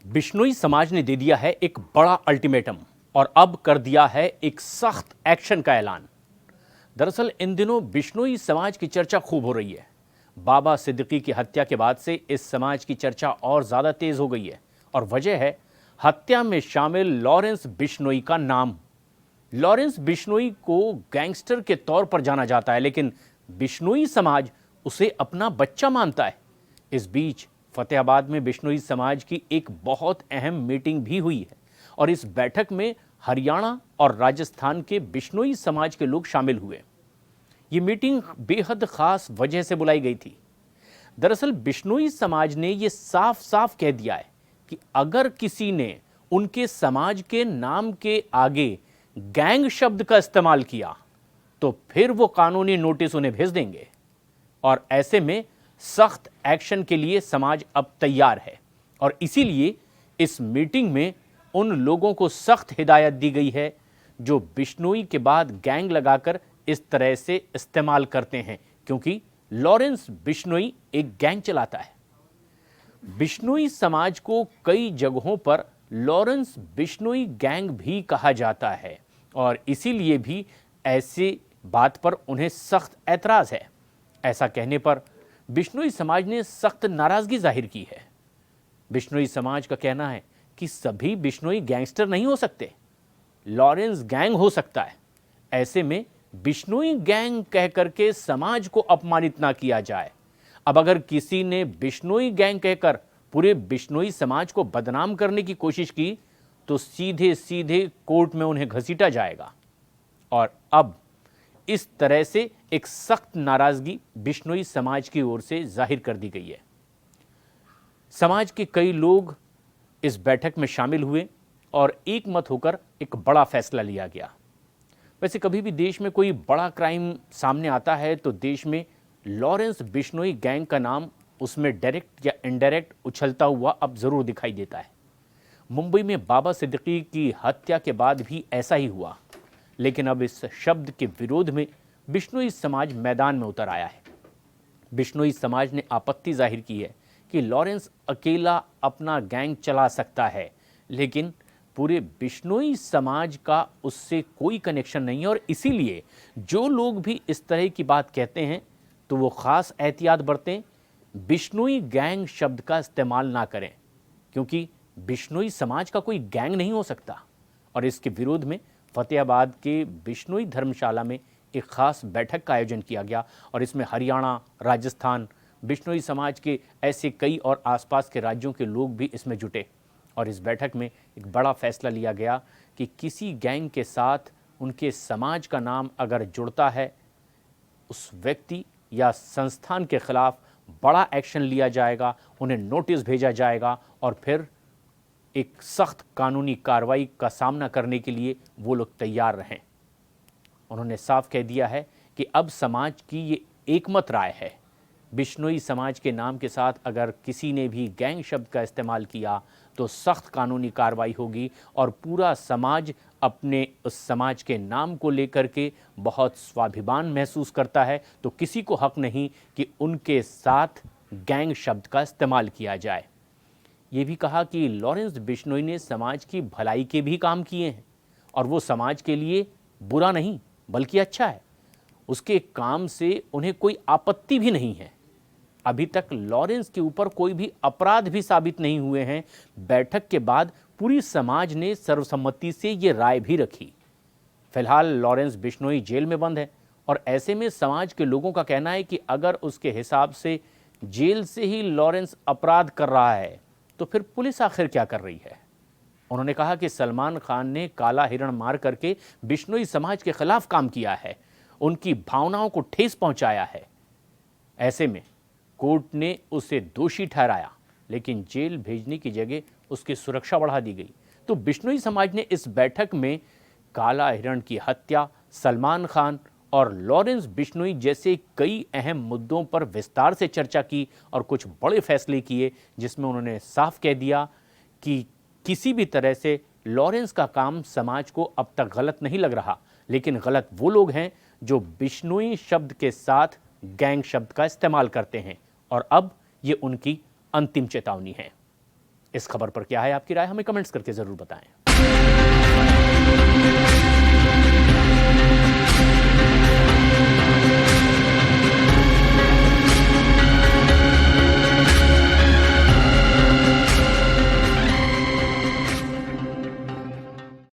बिश्नोई समाज ने दे दिया है एक बड़ा अल्टीमेटम और अब कर दिया है एक सख्त एक्शन का ऐलान। दरअसल इन दिनों बिश्नोई समाज की चर्चा खूब हो रही है। बाबा सिद्दीकी की हत्या के बाद से इस समाज की चर्चा और ज्यादा तेज हो गई है और वजह है हत्या में शामिल लॉरेंस बिश्नोई का नाम। लॉरेंस बिश्नोई को गैंगस्टर के तौर पर जाना जाता है, लेकिन बिश्नोई समाज उसे अपना बच्चा मानता है। इस बीच फतेहाबाद में बिश्नोई समाज की एक बहुत अहम मीटिंग भी हुई है और इस बैठक में हरियाणा और राजस्थान के बिश्नोई समाज के लोग शामिल हुए। ये मीटिंग बेहद खास वजह से बुलाई गई थी। दरअसल बिश्नोई समाज ने यह साफ साफ कह दिया है कि अगर किसी ने उनके समाज के नाम के आगे गैंग शब्द का इस्तेमाल किया तो फिर वो कानूनी नोटिस उन्हें भेज देंगे और ऐसे में सख्त एक्शन के लिए समाज अब तैयार है। और इसीलिए इस मीटिंग में उन लोगों को सख्त हिदायत दी गई है जो बिश्नोई के बाद गैंग लगाकर इस तरह से इस्तेमाल करते हैं, क्योंकि लॉरेंस बिश्नोई एक गैंग चलाता है। बिश्नोई समाज को कई जगहों पर लॉरेंस बिश्नोई गैंग भी कहा जाता है और इसीलिए भी ऐसी बात पर उन्हें सख्त ऐतराज है। ऐसा कहने पर बिश्नोई समाज ने सख्त नाराजगी जाहिर की है। बिश्नोई समाज का कहना है कि सभी बिश्नोई गैंगस्टर नहीं हो सकते, लॉरेंस गैंग हो सकता है। ऐसे में बिश्नोई गैंग कह करके समाज को अपमानित ना किया जाए। अब अगर किसी ने बिश्नोई गैंग कहकर पूरे बिश्नोई समाज को बदनाम करने की कोशिश की तो सीधे सीधे कोर्ट में उन्हें घसीटा जाएगा। और अब इस तरह से एक सख्त नाराजगी बिश्नोई समाज की ओर से जाहिर कर दी गई है। समाज के कई लोग इस बैठक में शामिल हुए और एक मत होकर एक बड़ा फैसला लिया गया। वैसे कभी भी देश में कोई बड़ा क्राइम सामने आता है तो देश में लॉरेंस बिश्नोई गैंग का नाम उसमें डायरेक्ट या इनडायरेक्ट उछलता हुआ अब जरूर दिखाई देता है। मुंबई में बाबा सिद्दीकी की हत्या के बाद भी ऐसा ही हुआ, लेकिन अब इस शब्द के विरोध में बिश्नोई समाज मैदान में उतर आया है। बिश्नोई समाज ने आपत्ति जाहिर की है कि लॉरेंस अकेला अपना गैंग चला सकता है, लेकिन पूरे बिश्नोई समाज का उससे कोई कनेक्शन नहीं है और इसीलिए जो लोग भी इस तरह की बात कहते हैं तो वो खास एहतियात बरतें, बिश्नोई गैंग शब्द का इस्तेमाल ना करें, क्योंकि बिश्नोई समाज का कोई गैंग नहीं हो सकता। और इसके विरोध में फतेहाबाद के बिश्नोई धर्मशाला में एक खास बैठक का आयोजन किया गया और इसमें हरियाणा, राजस्थान, बिश्नोई समाज के ऐसे कई और आसपास के राज्यों के लोग भी इसमें जुटे। और इस बैठक में एक बड़ा फैसला लिया गया कि किसी गैंग के साथ उनके समाज का नाम अगर जुड़ता है, उस व्यक्ति या संस्थान के खिलाफ बड़ा एक्शन लिया जाएगा, उन्हें नोटिस भेजा जाएगा और फिर एक सख्त कानूनी कार्रवाई का सामना करने के लिए वो लोग तैयार रहें। उन्होंने साफ कह दिया है कि अब समाज की ये एकमत राय है, बिश्नोई समाज के नाम के साथ अगर किसी ने भी गैंग शब्द का इस्तेमाल किया तो सख्त कानूनी कार्रवाई होगी और पूरा समाज अपने उस समाज के नाम को लेकर के बहुत स्वाभिमान महसूस करता है, तो किसी को हक नहीं कि उनके साथ गैंग शब्द का इस्तेमाल किया जाए। ये भी कहा कि लॉरेंस बिश्नोई ने समाज की भलाई के भी काम किए हैं और वो समाज के लिए बुरा नहीं बल्कि अच्छा है। उसके काम से उन्हें कोई आपत्ति भी नहीं है। अभी तक लॉरेंस के ऊपर कोई भी अपराध भी साबित नहीं हुए हैं। बैठक के बाद पूरी समाज ने सर्वसम्मति से ये राय भी रखी। फिलहाल लॉरेंस बिश्नोई जेल में बंद है और ऐसे में समाज के लोगों का कहना है कि अगर उसके हिसाब से जेल से ही लॉरेंस अपराध कर रहा है तो फिर पुलिस आखिर क्या कर रही है। उन्होंने कहा कि सलमान खान ने काला हिरण मार करके बिश्नोई समाज के खिलाफ काम किया है, उनकी भावनाओं को ठेस पहुंचाया है। ऐसे में कोर्ट ने उसे दोषी ठहराया, लेकिन जेल भेजने की जगह उसकी सुरक्षा बढ़ा दी गई। तो बिश्नोई समाज ने इस बैठक में काला हिरण की हत्या, सलमान खान और लॉरेंस बिश्नोई जैसे कई अहम मुद्दों पर विस्तार से चर्चा की और कुछ बड़े फैसले किए, जिसमें उन्होंने साफ कह दिया कि किसी भी तरह से लॉरेंस का काम समाज को अब तक गलत नहीं लग रहा, लेकिन गलत वो लोग हैं जो बिश्नोई शब्द के साथ गैंग शब्द का इस्तेमाल करते हैं और अब ये उनकी अंतिम चेतावनी है। इस खबर पर क्या है आपकी राय, हमें कमेंट्स करके जरूर बताएं।